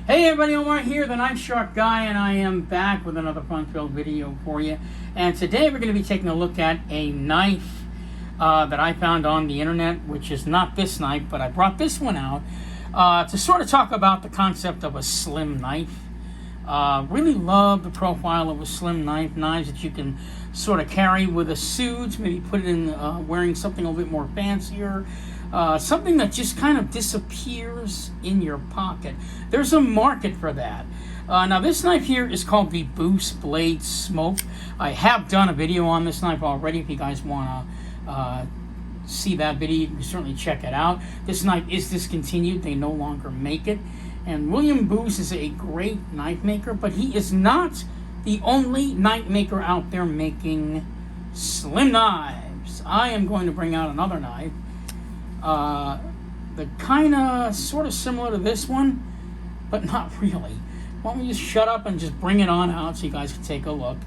Hey everybody, Omar here, the Knife Shark Guy, and I am back with another fun-filled video for you. And today we're going to be taking a look at a knife that I found on the internet, which is not this knife, but I brought this one out to sort of talk about the concept of a slim knife. Really love the profile of a slim knife, knives that you can sort of carry with a suit, maybe put it in wearing something a little bit more fancier. Something that just kind of disappears in your pocket. There's a market for that. Now this knife here is called the Boost Blade Smoke. I have done a video on this knife already. If you guys want to see that video, you can certainly check it out. This knife is discontinued. They no longer make it. And William Boost is a great knife maker, but he is not the only knife maker out there making slim knives. I am going to bring out another knife. The kind of sort of similar to this one, but not really. Why don't we just shut up and just bring it on out so you guys can take a look.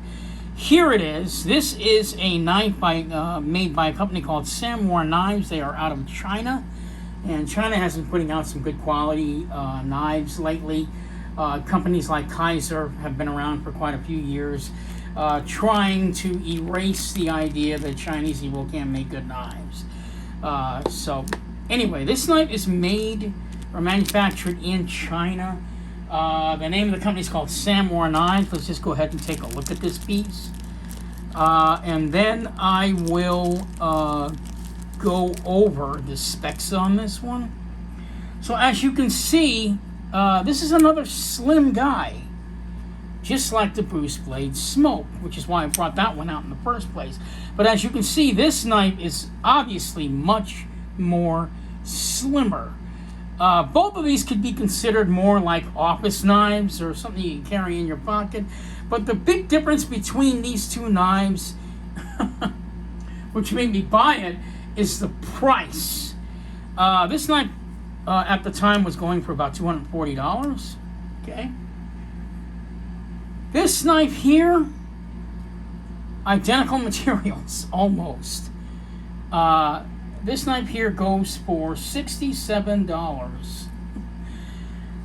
Here it is. This is a knife made by a company called Samior Knives. They are out of China, and China has been putting out some good quality knives lately. Companies like Kaiser have been around for quite a few years, trying to erase the idea that Chinese people can't make good knives. So anyway, this knife is made or manufactured in China. The name of the company is called Samior Knives. Let's just go ahead and take a look at this piece. And then I will go over the specs on this one. So as you can see, this is another slim guy, just like the Boost Blade Smoke, which is why I brought that one out in the first place. But as you can see, this knife is obviously much more slimmer. Both of these could be considered more like office knives or something you can carry in your pocket. But the big difference between these two knives, which made me buy it, is the price. This knife at the time was going for about $240. Okay. This knife here, identical materials, almost. This knife here goes for $67.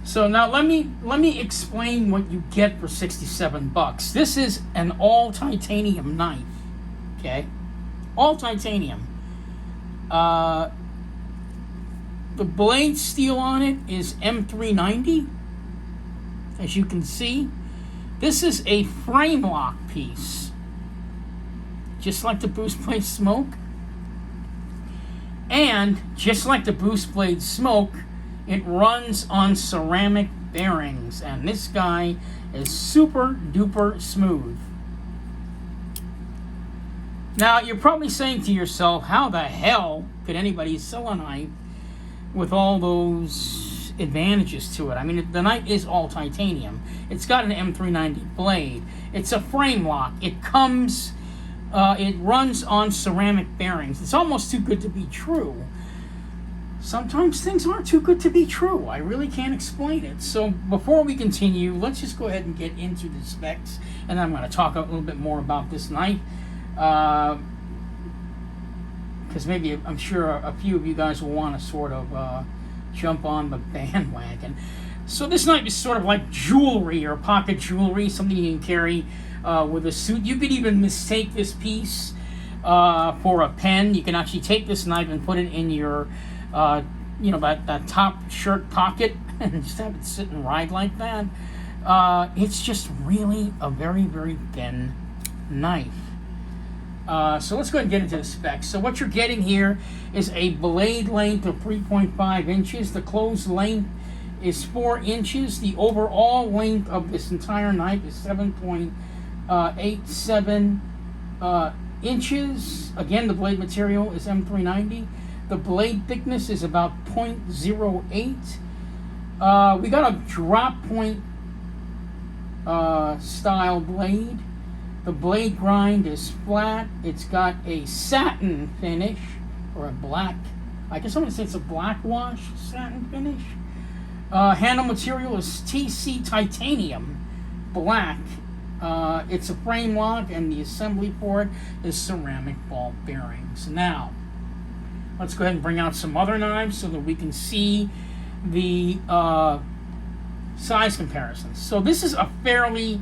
So now let me explain what you get for $67. This is an all titanium knife. Okay, all titanium. The blade steel on it is M390, as you can see. This is a frame lock piece, just like the Boost Blade Smoke. And just like the Boost Blade Smoke, it runs on ceramic bearings. And this guy is super duper smooth. Now, you're probably saying to yourself, how the hell could anybody sell a knife with all those advantages to it? I mean, the knife is all titanium. It's got an M390 blade. It's a frame lock. It comes, it runs on ceramic bearings. It's almost too good to be true. Sometimes things aren't too good to be true. I really can't explain it. So before we continue, let's just go ahead and get into the specs, and I'm going to talk a little bit more about this knife. Because maybe, I'm sure a few of you guys will want to sort of jump on the bandwagon. So this knife is sort of like jewelry or pocket jewelry, something you can carry with a suit. You could even mistake this piece for a pen. You can actually take this knife and put it in your, that top shirt pocket and just have it sit and ride like that. It's just really a very, very thin knife. So let's go ahead and get into the specs. So what you're getting here is a blade length of 3.5 inches. The closed length is 4 inches. The overall length of this entire knife is 7.87 inches. Again, the blade material is M390. The blade thickness is about 0.08. We got a drop point style blade. The blade grind is flat. It's got a satin finish, or a black, I guess I'm going to say it's a black wash satin finish. Handle material is TC titanium black. It's a frame lock, and the assembly for it is ceramic ball bearings. Now, let's go ahead and bring out some other knives so that we can see the size comparisons. So this is a fairly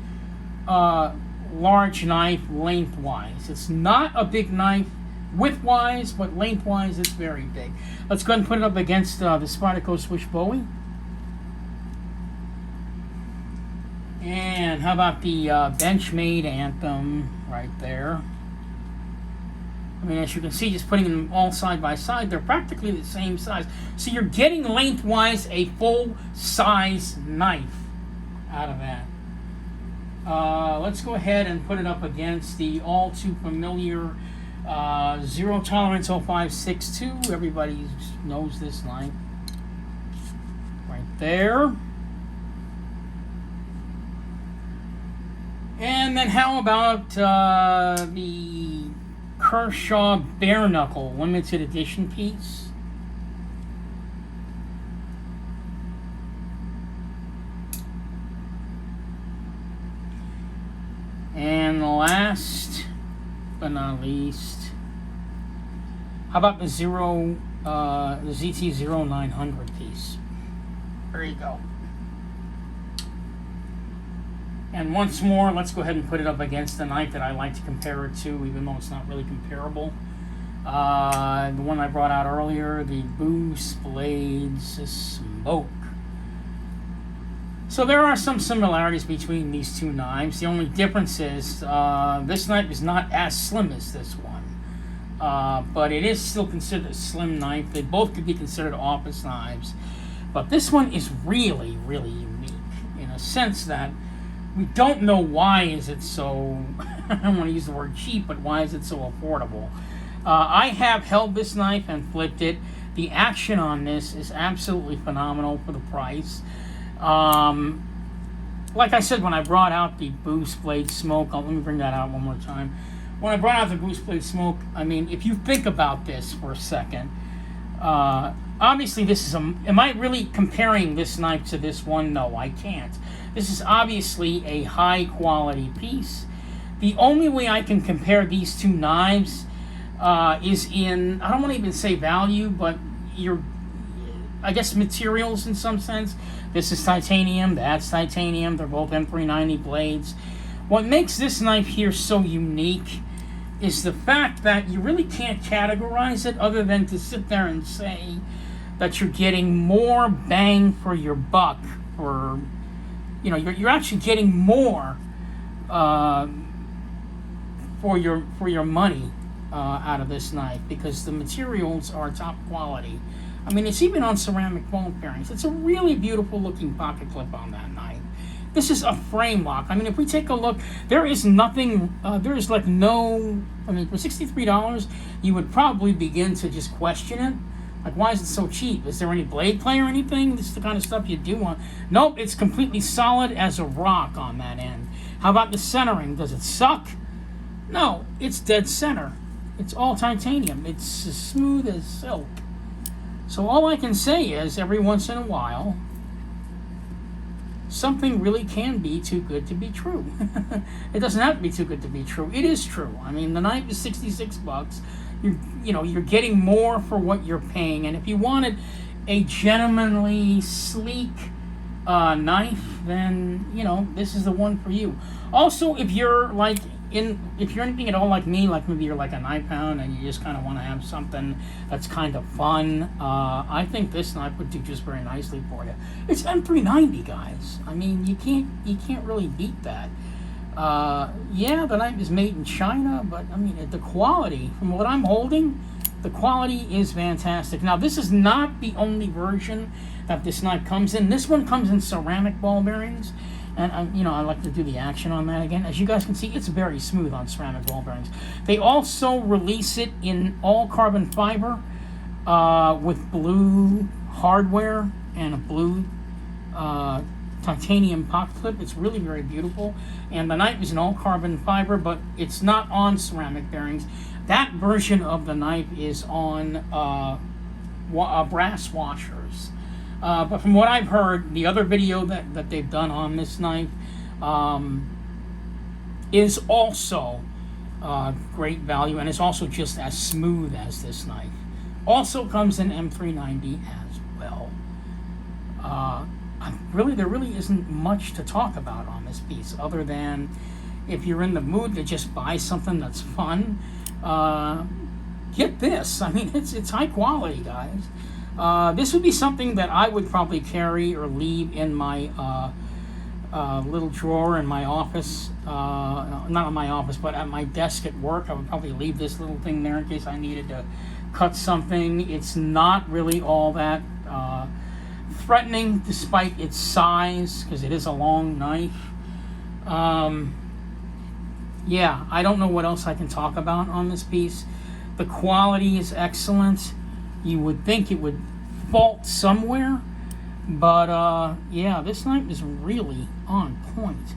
large knife lengthwise. It's not a big knife widthwise, but lengthwise it's very big. Let's go ahead and put it up against the Spyderco Swish Bowie. And how about the Benchmade Anthem right there? I mean, as you can see, just putting them all side by side, they're practically the same size. So you're getting lengthwise a full-size knife out of that. Let's go ahead and put it up against the all-too-familiar Zero Tolerance 0562. Everybody knows this knife. Right there. And then how about the Kershaw Bare Knuckle limited edition piece? And last but not least, how about the ZT-0900 piece? There you go. And once more, let's go ahead and put it up against the knife that I like to compare it to, even though it's not really comparable. The one I brought out earlier, the Boost Blades Smoke. So there are some similarities between these two knives. The only difference is this knife is not as slim as this one. But it is still considered a slim knife. They both could be considered office knives. But this one is really, really unique in a sense that we don't know why is it so, I don't want to use the word cheap, but why is it so affordable? I have held this knife and flipped it. The action on this is absolutely phenomenal for the price. Like I said, when I brought out the Boost Blade Smoke, let me bring that out one more time. When I brought out the Boost Blade Smoke, I mean, if you think about this for a second, obviously this is am I really comparing this knife to this one? No, I can't. This is obviously a high quality piece. The only way I can compare these two knives is in, I don't want to even say value, but I guess materials in some sense. This is titanium, that's titanium, they're both M390 blades. What makes this knife here so unique is the fact that you really can't categorize it other than to sit there and say that you're getting more bang for your buck, or you're actually getting more for your money out of this knife, because the materials are top quality. I mean, it's even on ceramic ball bearings. It's a really beautiful looking pocket clip on that knife. This is a frame lock. I mean, if we take a look, there is nothing, there is like no, I mean, for $63, you would probably begin to just question it. Like, why is it so cheap? Is there any blade play or anything? This is the kind of stuff you do want. Nope, it's completely solid as a rock on that end. How about the centering? Does it suck? No, it's dead center. It's all titanium. It's as smooth as silk. So all I can say is, every once in a while, something really can be too good to be true. It doesn't have to be too good to be true. It is true. I mean, the knife is $66. You're getting more for what you're paying. And if you wanted a gentlemanly, sleek knife, then this is the one for you. Also, if you're anything at all like me, like maybe you're like a knife hound and you just kind of want to have something that's kind of fun, I think this knife would do just very nicely for you. It's M390, guys. I mean, you can't really beat that. Yeah, the knife is made in China, but I mean, the quality, from what I'm holding, the quality is fantastic. Now, this is not the only version that this knife comes in. This one comes in ceramic ball bearings. And I like to do the action on that again. As you guys can see, it's very smooth on ceramic ball bearings. They also release it in all carbon fiber with blue hardware and a blue titanium pocket clip. It's really very beautiful. And the knife is an all carbon fiber, but it's not on ceramic bearings. That version of the knife is on brass washers. But from what I've heard, the other video that they've done on this knife is also great value, and it's also just as smooth as this knife. Also comes in M390 as well. really, there really isn't much to talk about on this piece, other than if you're in the mood to just buy something that's fun, get this. I mean, it's high quality, guys. This would be something that I would probably carry or leave in my little drawer in my office. Not in my office, but at my desk at work. I would probably leave this little thing there in case I needed to cut something. It's not really all that threatening, despite its size, because it is a long knife. Yeah, I don't know what else I can talk about on this piece. The quality is excellent. You would think it would fault somewhere, but yeah, this knife is really on point.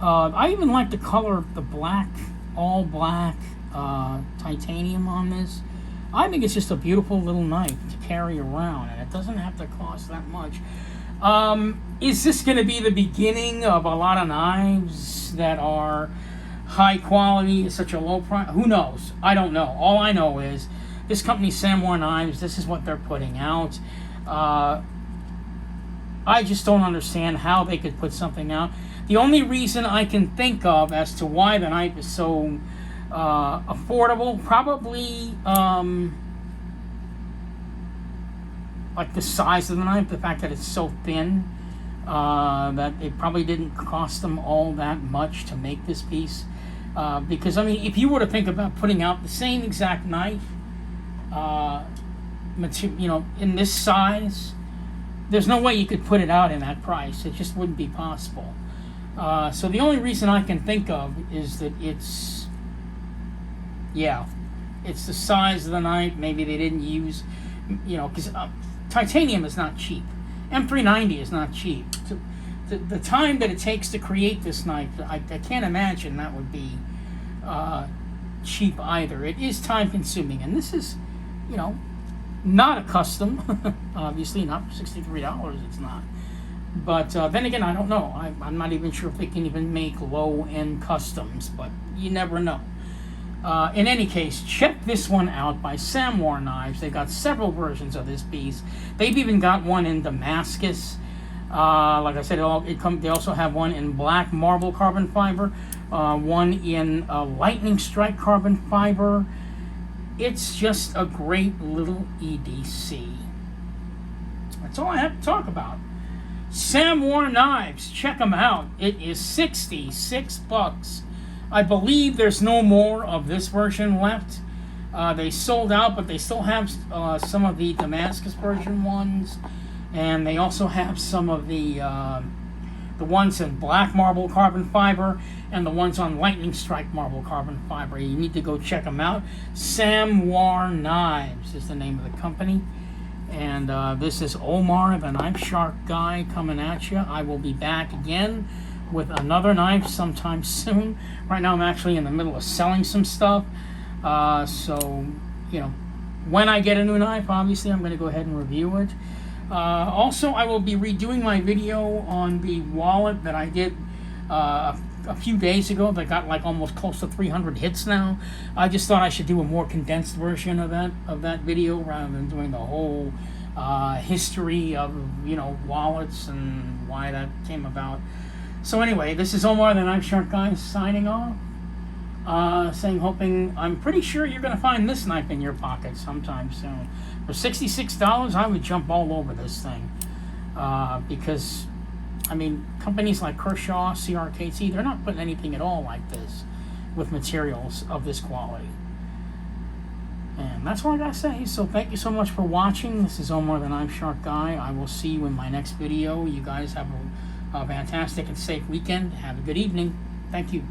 I even like the color of the black, all black titanium on this. I think it's just a beautiful little knife to carry around, and it doesn't have to cost that much. Is this going to be the beginning of a lot of knives that are high quality at such a low price? Who knows? I don't know. All I know is this company, Samior Knives, this is what they're putting out. I just don't understand how they could put something out. The only reason I can think of as to why the knife is so affordable, probably like the size of the knife, the fact that it's so thin, that it probably didn't cost them all that much to make this piece. Because, I mean, if you were to think about putting out the same exact knife, you know, in this size, there's no way you could put it out in that price. It just wouldn't be possible. So the only reason I can think of is that it's the size of the knife. Maybe they didn't use, you know, because titanium is not cheap. M390 is not cheap. The time that it takes to create this knife, I can't imagine that would be cheap either. It is time consuming, and this is, you know, not a custom. Obviously, not for $63. It's not. But then again, I don't know. I'm not even sure if they can even make low-end customs, but you never know. In any case, check this one out by Samior Knives. They got several versions of this piece. They've even got one in Damascus. Like I said, they also have one in black marble carbon fiber, one in lightning strike carbon fiber. It's just a great little EDC. That's all I have to talk about. Samior Knives, check them out. It is $66. I believe there's no more of this version left. They sold out, but they still have some of the Damascus version ones, and they also have some of the ones in black marble carbon fiber and the ones on lightning strike marble carbon fiber. You need to go check them out. Samior Knives is the name of the company. And this is Omar, the Knife Shark Guy, coming at you. I will be back again with another knife sometime soon. Right now I'm actually in the middle of selling some stuff. So, you know, when I get a new knife, obviously I'm going to go ahead and review it. Also, I will be redoing my video on the wallet that I did a few days ago that got like almost close to 300 hits now. I just thought I should do a more condensed version of that video rather than doing the whole history of, you know, wallets and why that came about. So anyway, this is Omar, the Knife Shark Guy, signing off. I'm pretty sure you're going to find this knife in your pocket sometime soon. For $66, I would jump all over this thing. Because, I mean, companies like Kershaw, CRKT, they're not putting anything at all like this with materials of this quality. And that's all I gotta say. So thank you so much for watching. This is Omar, the Knife Shark Guy. I will see you in my next video. You guys have a fantastic and safe weekend. Have a good evening. Thank you.